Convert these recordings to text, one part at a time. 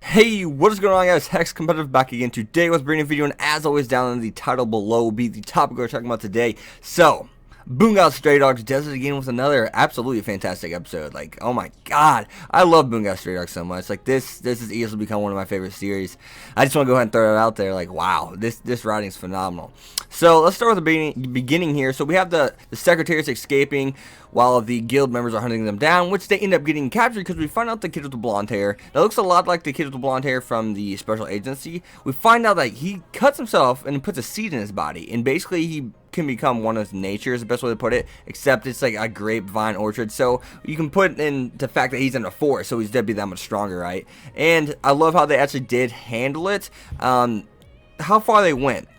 Hey, what is going on, guys? Hex Competitive back again today with a brand new video, and as always, down in the title below will be the topic we're talking about today. So, Bungou Stray Dogs does it again with another absolutely fantastic episode. Like, oh my god, I love Bungou Stray Dogs so much. Like, this has easily become one of my favorite series. I just want to go ahead and throw it out there. Like, wow, this writing is phenomenal. So let's start with the beginning here. So we have the secretaries escaping while the guild members are hunting them down, which they end up getting captured because we find out the kid with the blonde hair that looks a lot like the kid with the blonde hair from the special agency. We find out that he cuts himself and puts a seed in his body, and basically he can become one of nature is the best way to put it, except it's like a grapevine orchard, so you can put in the fact that he's in a forest, so he's dead be that much stronger, right? And I love how they actually did handle it. How far they went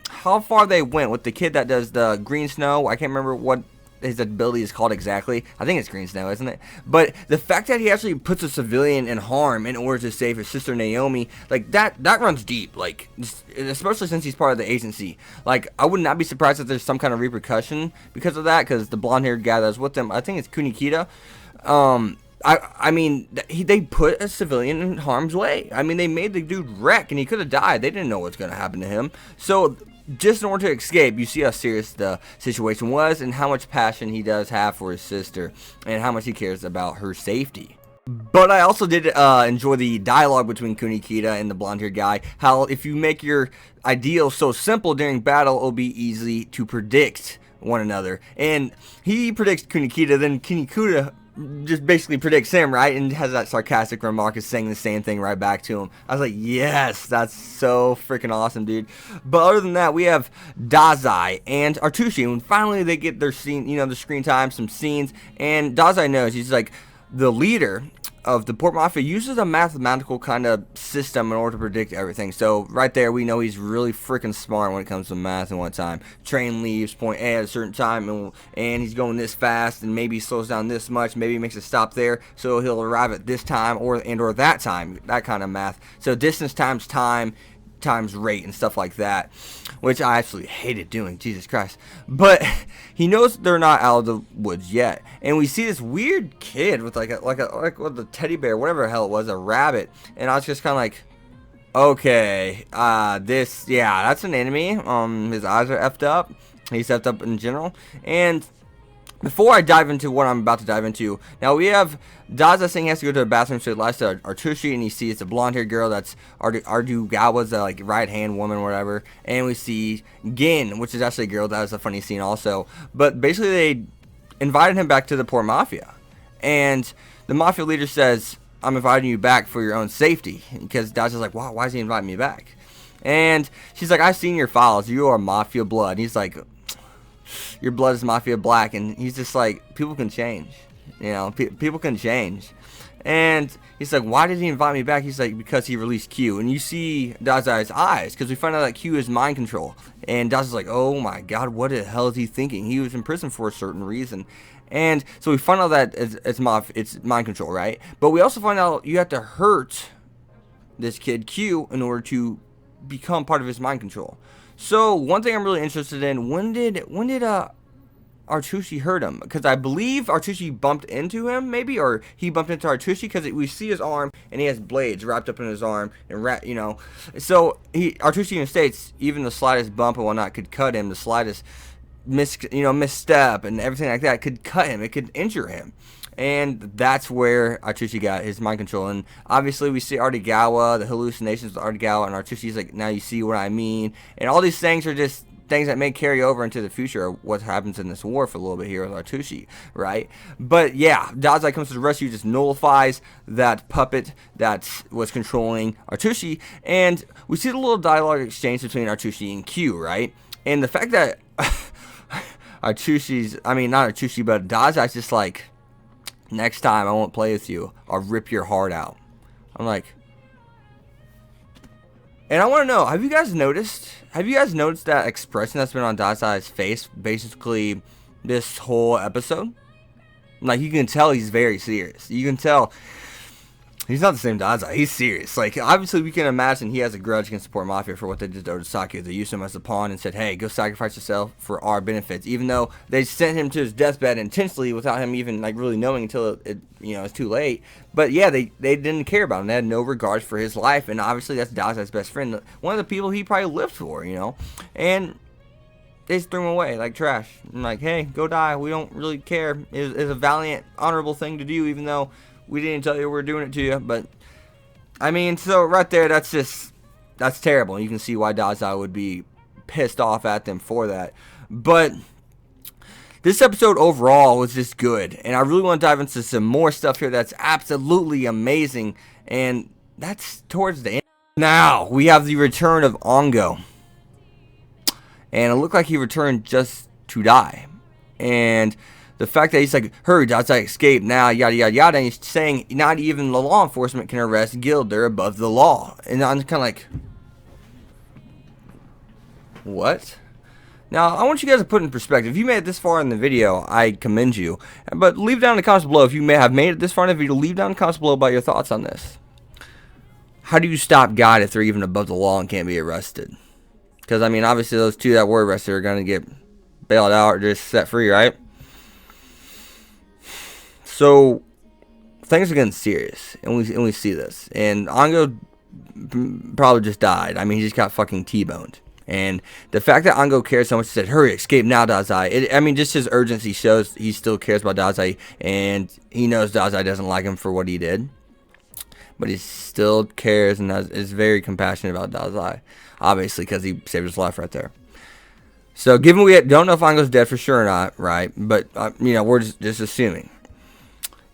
with the kid that does the green snow. I can't remember what his ability is called exactly. I think it's green snow, isn't it? But the fact that he actually puts a civilian in harm in order to save his sister Naomi, like that runs deep, like, especially since he's part of the agency. Like, I would not be surprised if there's some kind of repercussion because of that, because the blonde-haired guy that's with them, I think it's Kunikita, I mean, they put a civilian in harm's way. I mean, they made the dude wreck, and he could have died. They didn't know what's going to happen to him. So, just in order to escape, you see how serious the situation was and how much passion he does have for his sister and how much he cares about her safety. But I also did enjoy the dialogue between Kunikita and the blonde-haired guy. How if you make your ideals so simple during battle, it'll be easy to predict one another. And he predicts Kunikita, then Kunikita just basically predicts him, right? And has that sarcastic remark is saying the same thing right back to him. I was like, yes, that's so freaking awesome, dude. But other than that, we have Dazai and Artushi, and finally they get their scene, the screen time, some scenes, and Dazai knows he's like the leader of the Port Mafia uses a mathematical kind of system in order to predict everything. So right there, we know he's really freaking smart when it comes to math and what time. Train leaves point A at a certain time, and he's going this fast, and maybe he slows down this much, maybe he makes a stop there, so he'll arrive at this time or that time, that kind of math. So distance times time times rate and stuff like that, which I absolutely hated doing, Jesus Christ. But he knows they're not out of the woods yet, and we see this weird kid with like with a teddy bear, whatever the hell it was, a rabbit, and I was just kind of like, okay, that's an enemy. His eyes are effed up. He's effed up in general. And before I dive into what I'm about to dive into, now we have Daza saying he has to go to the bathroom, so he lies to Artushi, and he sees a blonde-haired girl that's Ardugawa's like right-hand woman or whatever, and we see Gin, which is actually a girl. That was a funny scene also. But basically they invited him back to the Port Mafia, and the Mafia leader says, I'm inviting you back for your own safety, because Daza's like, wow, why is he inviting me back? And she's like, I've seen your files, you are Mafia blood. And he's like, your blood is Mafia black. And he's just like, people can change, people can change. And he's like, why did he invite me back? He's like, because he released Q. And you see Dazai's eyes, because we find out that Q is mind control. And Dazai's like, oh my god, what the hell is he thinking? He was in prison for a certain reason. And so we find out that it's mind control, right? But we also find out you have to hurt this kid Q in order to become part of his mind control. So one thing I'm really interested in, when did Artushi hurt him? Because I believe Artushi bumped into him, maybe, or he bumped into Artushi, because we see his arm and he has blades wrapped up in his arm, and so Artushi even states even the slightest bump and whatnot could cut him. The slightest misstep and everything like that could cut him. It could injure him. And that's where Artushi got his mind control. And obviously we see Ardugawa, the hallucinations with Ardugawa, and Artushi's like, now you see what I mean. And all these things are just things that may carry over into the future of what happens in this war for a little bit here with Artushi, right? But yeah, Dazai comes to the rescue, just nullifies that puppet that was controlling Artushi. And we see the little dialogue exchange between Artushi and Q, right? And the fact that not Artushi, but Dazai's just like, next time I won't play with you, I'll rip your heart out. I'm like, and I want to know, have you guys noticed that expression that's been on Dazai's face basically this whole episode? Like, you can tell he's very serious. You can tell He's not the same Dazai. He's serious. Like, obviously, we can imagine he has a grudge against the poor mafia for what they did to Otisaki. They used him as a pawn and said, hey, go sacrifice yourself for our benefits. Even though they sent him to his deathbed intentionally without him even, like, really knowing until it's too late. But, yeah, they didn't care about him. They had no regard for his life. And, obviously, that's Dazai's best friend. One of the people he probably lived for, And they just threw him away like trash. I'm like, hey, go die. We don't really care. It's a valiant, honorable thing to do, even though we didn't tell you we're doing it to you. But, I mean, so right there, that's terrible. You can see why Dazai would be pissed off at them for that. But this episode overall was just good. And I really want to dive into some more stuff here that's absolutely amazing. And that's towards the end. Now, we have the return of Bungou. And it looked like he returned just to die. And the fact that he's like, hurry, Dazai, escape now, yada, yada, yada. And he's saying not even the law enforcement can arrest Guild. They're above the law. And I'm kind of like, what? Now, I want you guys to put in perspective. If you made it this far in the video, I commend you. But leave down in the comments below. If you may have made it this far in the video, leave down in the comments below about your thoughts on this. How do you stop God if they're even above the law and can't be arrested? Because, I mean, obviously those two that were arrested are going to get bailed out or just set free, right? So, things are getting serious. And we see this. And Bungou probably just died. I mean, he just got fucking T-boned. And the fact that Bungou cares so much, he said, hurry, escape now, Dazai. I mean, just his urgency shows he still cares about Dazai. And he knows Dazai doesn't like him for what he did. But he still cares and is very compassionate about Dazai. Obviously, because he saved his life right there. So, given we don't know if Bungou's dead for sure or not, right? But, we're just assuming.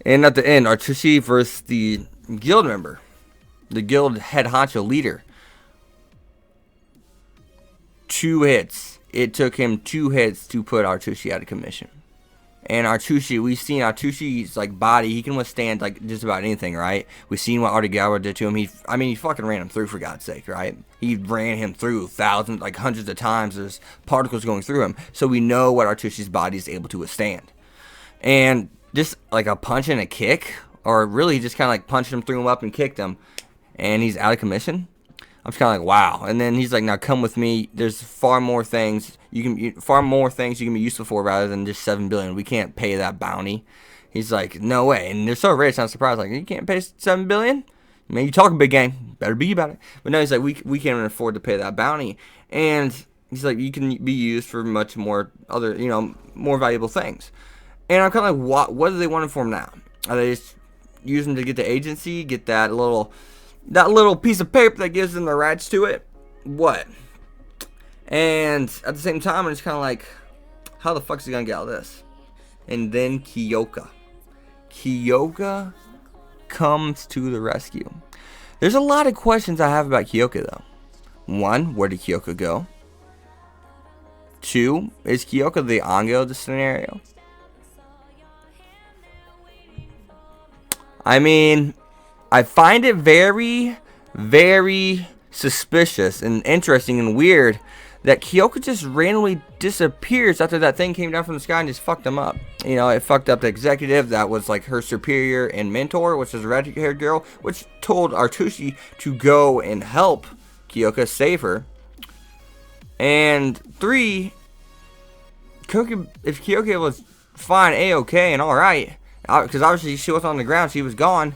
And at the end, Artushi versus the guild member. The guild head honcho leader. 2 hits. It took him 2 hits to put Artushi out of commission. And Artushi, we've seen Artushi's like body. He can withstand like just about anything, right? We've seen what Artigawa did to him. He fucking ran him through, for God's sake, right? He ran him through thousands, like hundreds of times. There's particles going through him, so we know what Artushi's body is able to withstand. And just like a punch and a kick, or really just kind of like punched him, threw him up, and kicked him, and he's out of commission. I'm just kind of like, wow. And then he's like, now come with me. There's far more things you can be useful for rather than just 7 billion. We can't pay that bounty. He's like, no way. And they're so rich, I'm surprised. Like, you can't pay 7 billion? Man, you talk a big game. Better be about it. But no, he's like, we can't even afford to pay that bounty. And he's like, you can be used for much more other, more valuable things. And I'm kind of like, what do they want him for now? Are they just using him to get the agency, get that little piece of paper that gives them the rights to it? What? And at the same time, I'm just kind of like, how the fuck is he gonna get out of this? And then Kyoka comes to the rescue. There's a lot of questions I have about Kyoka though. 1, where did Kyoka go? 2, is Kyoka the Bungou of the scenario? I mean, I find it very, very suspicious and interesting and weird that Kyoka just randomly disappears after that thing came down from the sky and just fucked him up. It fucked up the executive that was like her superior and mentor, which is a red-haired girl, which told Artushi to go and help Kyoka save her. And 3, if Kyoka was fine, A-okay, and alright, because obviously she was on the ground, she was gone,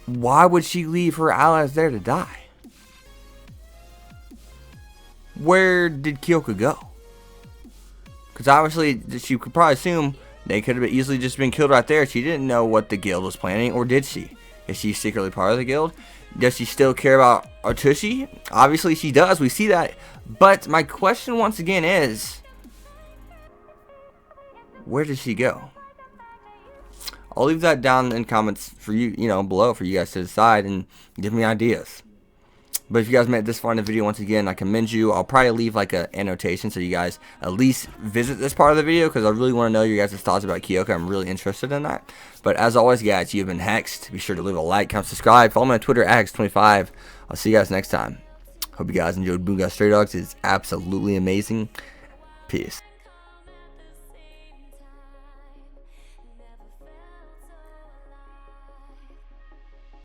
why would she leave her allies there to die? Where did Kyoka go? Because obviously she could probably assume they could have easily just been killed right there. She didn't know what the guild was planning, or did she? Is she secretly part of the guild? Does she still care about Artushi? Obviously she does. We see that. But my question once again is, where did she go? I'll leave that down in comments for you, below for you guys to decide and give me ideas. But if you guys made it this far in the video, once again, I commend you. I'll probably leave like an annotation so you guys at least visit this part of the video, because I really want to know your guys' thoughts about Kyoka. I'm really interested in that. But as always, guys, you've been Hexed. Be sure to leave a like, comment, subscribe. Follow me on Twitter at Hex25. I'll see you guys next time. Hope you guys enjoyed Bungou Stray Dogs. It's absolutely amazing. Peace.